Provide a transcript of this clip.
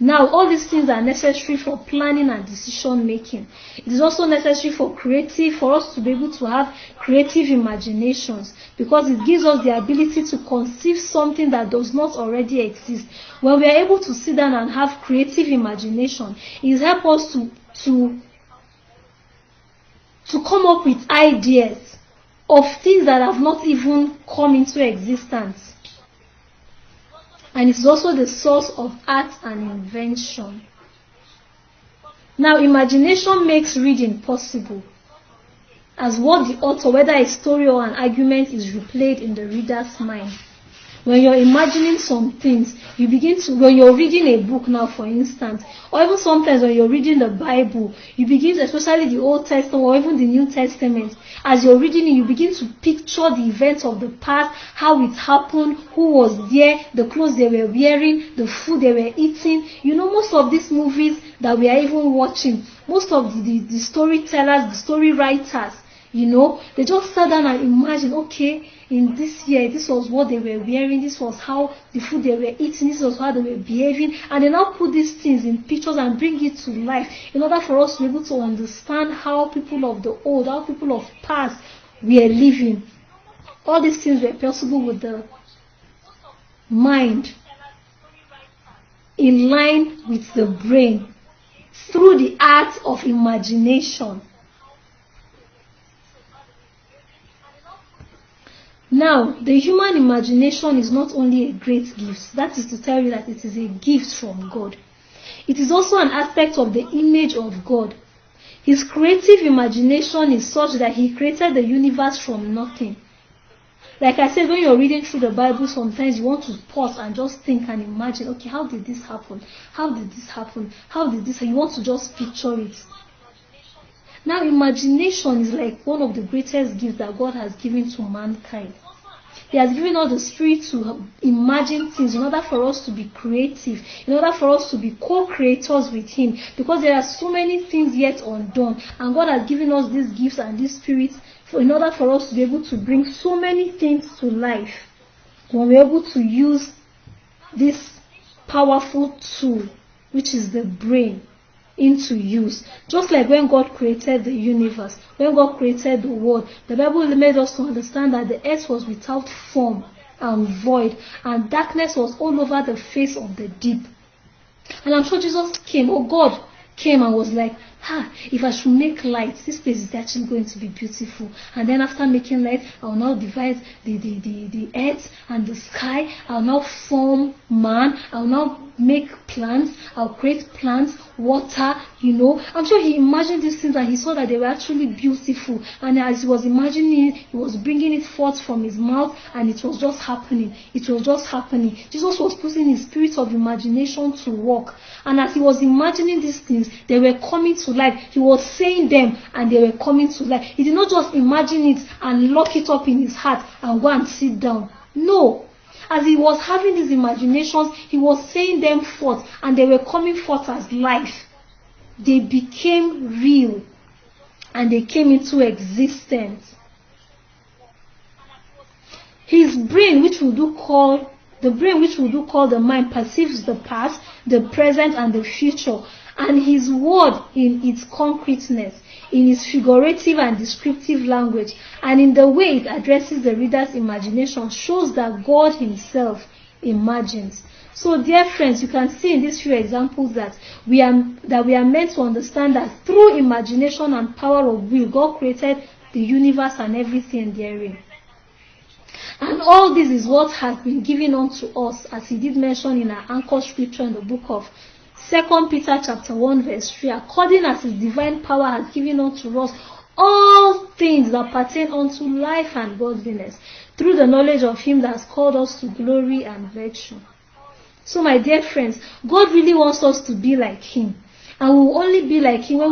Now, all these things are necessary for planning and decision making. It is also necessary for us to be able to have creative imaginations, because it gives us the ability to conceive something that does not already exist. When we are able to sit down and have creative imagination, it helps us to come up with ideas of things that have not even come into existence. And it's also the source of art and invention. Now, imagination makes reading possible, as what the author, whether a story or an argument, is replayed in the reader's mind. When you're imagining some things, when you're reading a book now, for instance, or even sometimes when you're reading the Bible, you begin, especially the Old Testament or even the New Testament, as you're reading it, you begin to picture the events of the past, how it happened, who was there, the clothes they were wearing, the food they were eating. Most of these movies that we are even watching, most of the storytellers, the story writers, they just sat down and imagine, okay, in this year, this was what they were wearing, this was how the food they were eating, this was how they were behaving, and they now put these things in pictures and bring it to life in order for us to be able to understand how people of the old, how people of past were living. All these things were possible with the mind in line with the brain through the art of imagination. Now, the human imagination is not only a great gift, that is to tell you that it is a gift from God. It is also an aspect of the image of God. His creative imagination is such that he created the universe from nothing. Like I said, when you're reading through the Bible, sometimes you want to pause and just think and imagine, okay, how did this happen? How did this happen? How did this happen? You want to just picture it. Now, imagination is like one of the greatest gifts that God has given to mankind. He has given us the spirit to imagine things in order for us to be creative, in order for us to be co-creators with Him, because there are so many things yet undone, and God has given us these gifts and these spirits in order for us to be able to bring so many things to life. When we're able to use this powerful tool, which is the brain, into use. Just like when God created the universe, when God created the world, the Bible made us to understand that the earth was without form and void, and darkness was all over the face of the deep. And I'm sure Jesus came, God came and was like, if I should make light, this place is actually going to be beautiful. And then after making light, I will now divide the earth and the sky. I will now form man. I will now make plants. I'll create plants, water, I'm sure he imagined these things and he saw that they were actually beautiful. And as he was imagining it, he was bringing it forth from his mouth, and it was just happening. It was just happening. Jesus was putting his spirit of imagination to work. And as he was imagining these things, they were coming to life. He was saying them and they were coming to life. He did not just imagine it and lock it up in his heart and go and sit down. No. As he was having these imaginations, he was saying them forth, and they were coming forth as life. They became real and they came into existence. His brain, which we do call the mind, perceives the past, the present, and the future. And his word, in its concreteness, in its figurative and descriptive language, and in the way it addresses the reader's imagination, shows that God himself imagines. So, dear friends, you can see in these few examples that we are meant to understand that through imagination and power of will, God created the universe and everything therein. And all this is what has been given unto us, as he did mention in our anchor scripture in the book of 2 Peter chapter 1 verse 3, according as his divine power has given unto us all things that pertain unto life and godliness, through the knowledge of him that has called us to glory and virtue. So my dear friends, God really wants us to be like him. And we will only be like him when